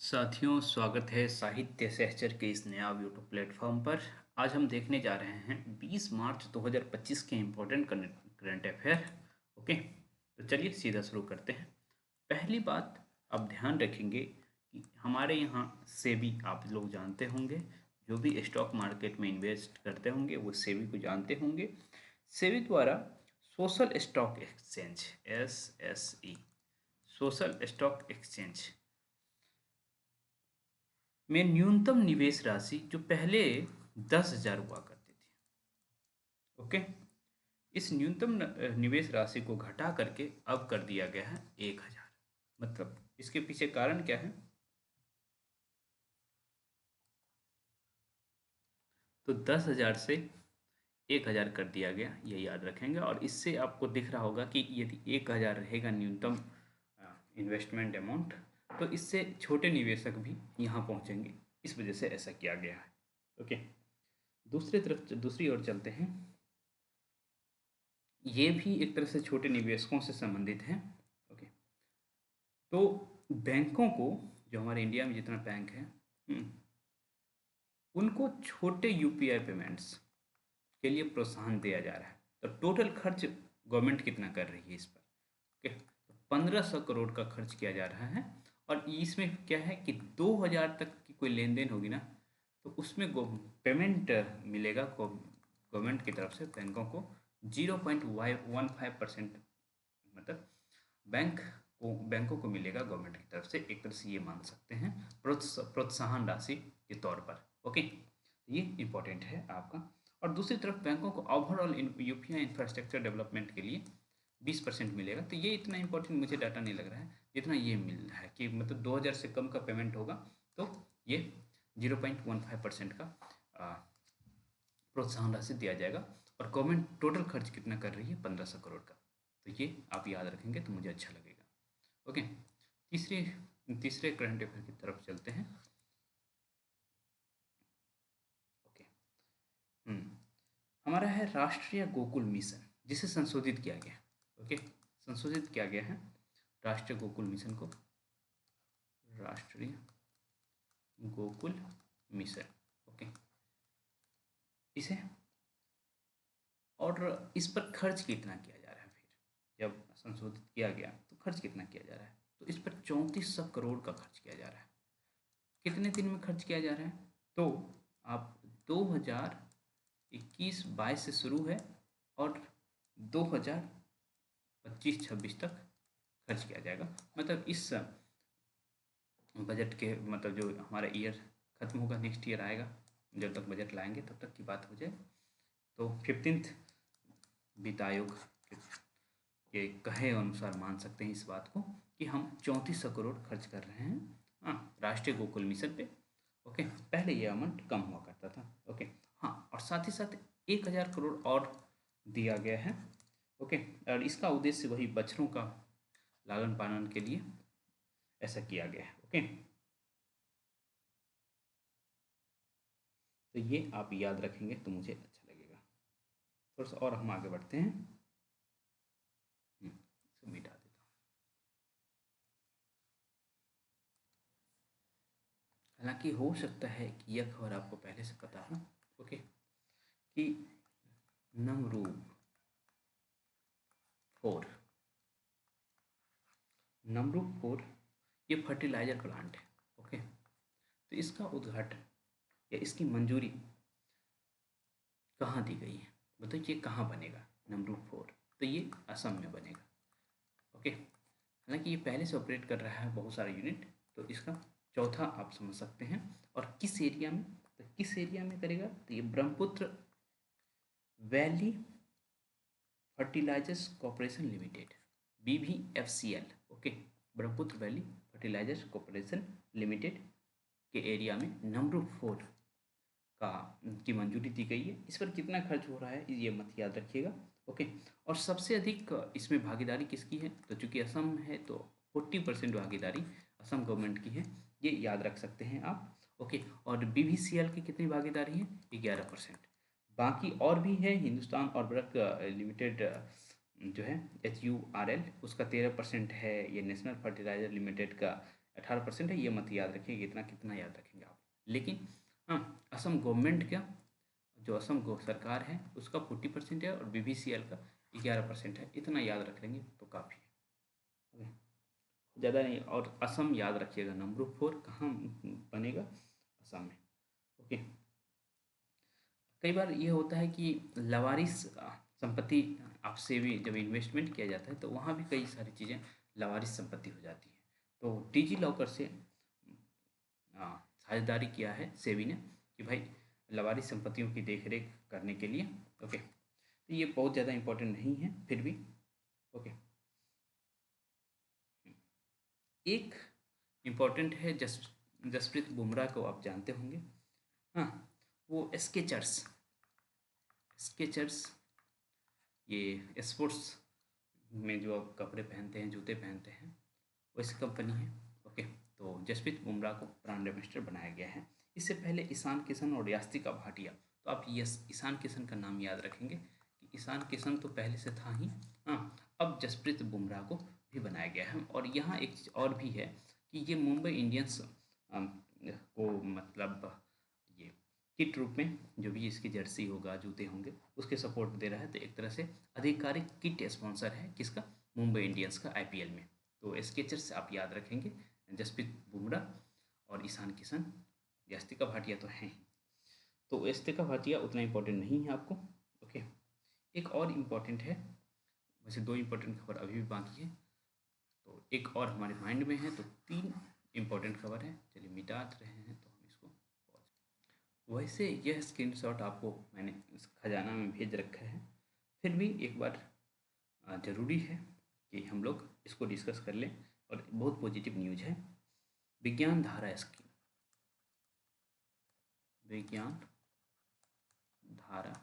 साथियों, स्वागत है साहित्य सहचर के इस नया यूट्यूब प्लेटफॉर्म पर। आज हम देखने जा रहे हैं 20 मार्च 2025 के इम्पोर्टेंट करंट अफेयर। ओके, तो चलिए सीधा शुरू करते हैं। पहली बात, आप ध्यान रखेंगे कि हमारे यहाँ सेबी आप लोग जानते होंगे, जो भी स्टॉक मार्केट में इन्वेस्ट करते होंगे वो सेबी को जानते होंगे। सेबी द्वारा social stock exchange SSE, social stock exchange में न्यूनतम निवेश राशि जो पहले 10,000 हुआ करती थी, ओके, इस न्यूनतम निवेश राशि को घटा करके अब कर दिया गया है 1,000। मतलब इसके पीछे कारण क्या है? तो 10,000 से 1,000 कर दिया गया, ये याद रखेंगे। और इससे आपको दिख रहा होगा कि यदि 1,000 रहेगा न्यूनतम इन्वेस्टमेंट अमाउंट, तो इससे छोटे निवेशक भी यहाँ पहुँचेंगे। इस वजह से ऐसा किया गया है। ओके, दूसरी ओर चलते हैं। ये भी एक तरह से छोटे निवेशकों से संबंधित है। ओके, तो बैंकों को, जो हमारे इंडिया में जितना बैंक है, उनको छोटे यूपीआई पेमेंट्स के लिए प्रोत्साहन दिया जा रहा है। तो टोटल खर्च गवर्नमेंट कितना कर रही है इस पर? ओके, तो 1,500 करोड़ का खर्च किया जा रहा है। और इसमें क्या है कि 2,000 तक की कोई लेन देन होगी ना, तो उसमें पेमेंट मिलेगा गवर्नमेंट की तरफ से बैंकों को 0.15%। मतलब बैंकों को मिलेगा गवर्नमेंट की तरफ से, एक तरह से ये मान सकते हैं प्रोत्साहन राशि के तौर पर। ओके, ये इम्पोर्टेंट है आपका। और दूसरी तरफ बैंकों को ओवरऑल यूपीआई इंफ्रास्ट्रक्चर डेवलपमेंट के लिए 20% मिलेगा। तो ये इतना इंपॉर्टेंट मुझे डाटा नहीं लग रहा है जितना ये मिल रहा है कि मतलब 2,000 से कम का पेमेंट होगा तो ये 0.15% का प्रोत्साहन राशि दिया जाएगा। और गवर्नमेंट टोटल खर्च कितना कर रही है? 1,500 करोड़ का। तो ये आप याद रखेंगे तो मुझे अच्छा लगेगा। ओके, तीसरे करंट अफेयर की तरफ चलते हैं। ओके, हमारा है राष्ट्रीय गोकुल मिशन, जिसे संशोधित किया गया। ओके, संशोधित किया गया है राष्ट्रीय गोकुल मिशन को, राष्ट्रीय गोकुल मिशन। ओके, इसे, और इस पर खर्च कितना किया जा रहा है? फिर जब संशोधित किया गया तो खर्च कितना किया जा रहा है? तो इस पर 3,400 करोड़ का खर्च किया जा रहा है। कितने दिन में खर्च किया जा रहा है? तो आप 2021-22 से शुरू है और 2025-26 तक खर्च किया जाएगा। मतलब इस बजट के, मतलब जो हमारा ईयर खत्म होगा, नेक्स्ट ईयर आएगा, जब तक बजट लाएंगे तब तक की बात हो जाए। तो 15th वित्त आयोग के कहे अनुसार मान सकते हैं इस बात को कि हम 3,400 करोड़ खर्च कर रहे हैं राष्ट्रीय गोकुल मिशन पे। ओके, पहले ये अमाउंट कम हुआ करता था। ओके, हाँ, और साथ ही साथ 1,000 करोड़ और दिया गया है। ओके, और इसका उद्देश्य वही बछड़ों का लालन पालन के लिए ऐसा किया गया है। ओके, तो ये आप याद रखेंगे तो मुझे अच्छा लगेगा। थोड़ा सा और हम आगे बढ़ते हैं। इसको मिटा देता हूँ। हालांकि हो सकता है कि यह खबर आपको पहले से पता हो। ओके, कि नमरूप 4, नमरूप 4 ये फर्टिलाइजर प्लांट है। ओके, तो इसका उद्घाटन या इसकी मंजूरी कहाँ दी गई है? बताइए, ये कहाँ बनेगा नमरूप 4? तो ये असम में बनेगा। ओके, हालांकि ये पहले से ऑपरेट कर रहा है बहुत सारे यूनिट, तो इसका चौथा आप समझ सकते हैं। और किस एरिया में? तो किस एरिया में करेगा? तो ये Brahmaputra valley fertilizers corporation limited, BVFCL। Okay, Brahmaputra valley fertilizers corporation limited के एरिया में नमरूप 4 का की मंजूरी दी गई है। इस पर कितना खर्च हो रहा है ये मत याद रखिएगा। ओके, और सबसे अधिक इसमें भागीदारी किसकी है? तो चूंकि असम है तो 40% भागीदारी असम गवर्नमेंट की है, ये याद रख सकते हैं आप। ओके, और BVCL की कितनी भागीदारी है? 11%। बाकी और भी है, हिंदुस्तान उर्वरक लिमिटेड जो है HURL, उसका 13% है। ये नेशनल फर्टिलाइजर लिमिटेड का 18% है, ये मत याद रखिए इतना कितना याद रखेंगे आप। लेकिन हाँ, असम गवर्नमेंट का जो असम सरकार है उसका 40% है और BBCL का 11% है, इतना याद रख लेंगे तो काफ़ी है, ज़्यादा नहीं। और असम याद रखिएगा, नंबर 4 कहाँ बनेगा, असम में। ओके, कई बार ये होता है कि लवारिस संपत्ति आपसे भी जब इन्वेस्टमेंट किया जाता है तो वहाँ भी कई सारी चीज़ें लवारिस संपत्ति हो जाती है। तो डिजी लॉकर से साझेदारी किया है सेबी ने कि भाई लवारिस संपत्तियों की देखरेख करने के लिए। ओके, तो ये बहुत ज़्यादा इम्पोर्टेंट नहीं है फिर भी। ओके, एक इम्पॉर्टेंट है, जसप्रीत बुमराह को आप जानते होंगे। हाँ, वो स्केचर्स ये स्पोर्ट्स में जो आप कपड़े पहनते हैं, जूते पहनते हैं, वैसी कंपनी है। ओके, तो जसप्रीत बुमराह को ब्रांड एम्बेसडर बनाया गया है। इससे पहले ईशान किशन और यास्तिका भाटिया, तो आप यस ईशान किशन का नाम याद रखेंगे कि ईशान किशन तो पहले से था ही। हाँ, अब जसप्रीत बुमराह को भी बनाया गया है। और यहाँ एक चीज़ और भी है कि ये मुंबई इंडियंस को मतलब ये किट रूप में जो भी इसकी जर्सी होगा, जूते होंगे, उसके सपोर्ट दे रहा है। तो एक तरह से आधिकारिक किट स्पॉन्सर है किसका, मुंबई इंडियंस का IPL में। तो स्केचर्स आप याद रखेंगे, जसप्रीत बुमराह और ईशान किशन, यास्तिका भाटिया तो हैं ही। तो यास्तिका भाटिया उतना इम्पोर्टेंट नहीं है आपको। ओके, एक और इम्पोर्टेंट है, वैसे 2 इम्पोर्टेंट खबर अभी भी बाकी है, तो एक और हमारे माइंड में है, तो 3 इम्पोर्टेंट खबर है। चलिए मिटा रहे हैं तो हम इसको। वैसे यह स्क्रीनशॉट आपको मैंने इस खजाना में भेज रखा है, फिर भी एक बार ज़रूरी है कि हम लोग इसको डिस्कस कर लें। और बहुत पॉजिटिव न्यूज़ है, विज्ञान धारा स्कीम, विज्ञान धारा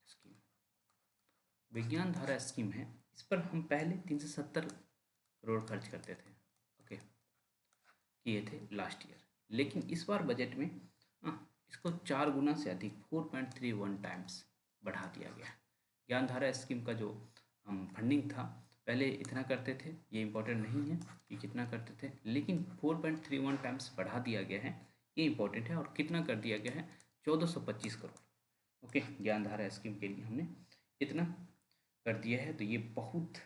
स्कीम, विज्ञान धारा स्कीम है। इस पर हम पहले 370 करोड़ खर्च करते थे। ओके, किए थे लास्ट ईयर, लेकिन इस बार बजट में इसको 4 गुना से अधिक 4.31 टाइम्स बढ़ा दिया गया। ज्ञान धारा स्कीम का जो हम फंडिंग था, पहले इतना करते थे, ये इम्पोर्टेंट नहीं है कि कितना करते थे, लेकिन 4.31 टाइम्स बढ़ा दिया गया है, ये इम्पोर्टेंट है। और कितना कर दिया गया है, 1425 करोड़। ओके, ज्ञान धारा स्कीम के लिए हमने इतना कर दिया है, तो ये बहुत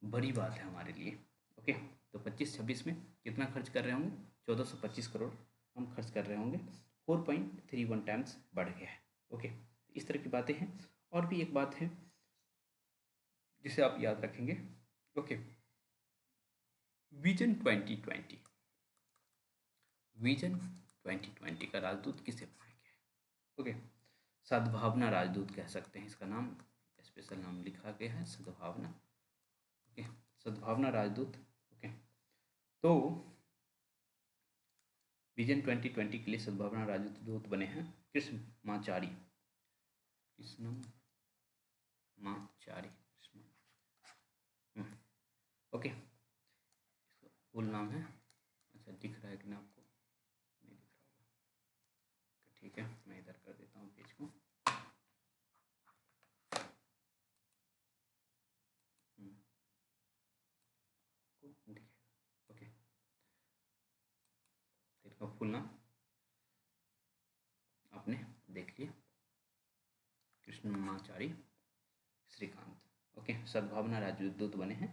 बड़ी बात है हमारे लिए। ओके, तो 25-26 में कितना खर्च कर रहे होंगे, 1425 करोड़ हम खर्च कर रहे होंगे, 4.31 टाइम्स बढ़ गया है। ओके, इस तरह की बातें हैं। और भी एक बात है जिसे आप याद रखेंगे। ओके, विजन 2020, विजन 2020 का राजदूत किसे बनाया गया है। ओके, सद्भावना राजदूत कह सकते हैं, इसका नाम स्पेशल नाम लिखा गया है, सद्भावना। ओके, सद्भावना राजदूत। ओके, तो विजन 2020 के लिए सद्भावना राजदूत बने हैं कृष्णमाचारी, ओके, फुल नाम है। अच्छा, दिख रहा है कि ना आपको, नहीं दिख रहा होगा। ठीक है, मैं इधर कर देता हूँ पेज को। ओके, इसका फुल नाम आपने देख लिया, कृष्णमाचारी श्रीकांत। ओके, सद्भावना राजदूत बने हैं।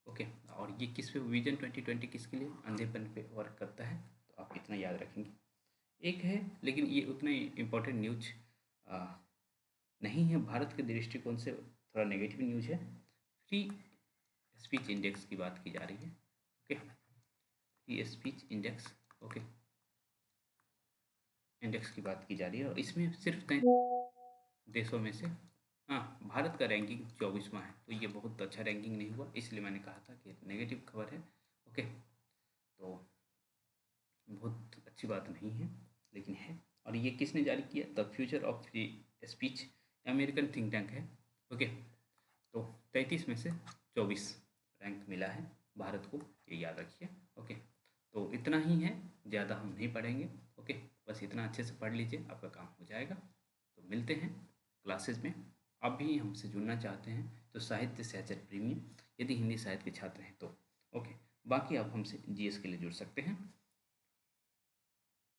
ओके, और ये किस पे, विजन 2020 किसके लिए, अंधेपन पे वर्क करता है, तो आप इतना याद रखेंगे। एक है, लेकिन ये उतना इम्पोर्टेंट न्यूज नहीं है, भारत के दृष्टिकोण से थोड़ा नेगेटिव न्यूज है। फ्री स्पीच इंडेक्स की बात की जा रही है। Okay, free speech index, okay, index की बात की जा रही है, और इसमें सिर्फ 33 देशों में से भारत का रैंकिंग 24वां है, तो ये बहुत अच्छा रैंकिंग नहीं हुआ, इसलिए मैंने कहा था कि नेगेटिव खबर है। ओके, तो बहुत अच्छी बात नहीं है, लेकिन है। और ये किसने जारी किया, the future of free speech, American think tank है। ओके, तो 33 में से 24 रैंक मिला है भारत को, ये याद रखिए। ओके, तो इतना ही है, ज़्यादा हम नहीं पढ़ेंगे। ओके, बस इतना अच्छे से पढ़ लीजिए, आपका काम हो जाएगा। तो मिलते हैं क्लासेस में। आप भी हमसे जुड़ना चाहते हैं तो साहित्य सहचर प्रीमियम, यदि हिंदी साहित्य के छात्र हैं तो। ओके, बाकी आप हमसे जीएस के लिए जुड़ सकते हैं।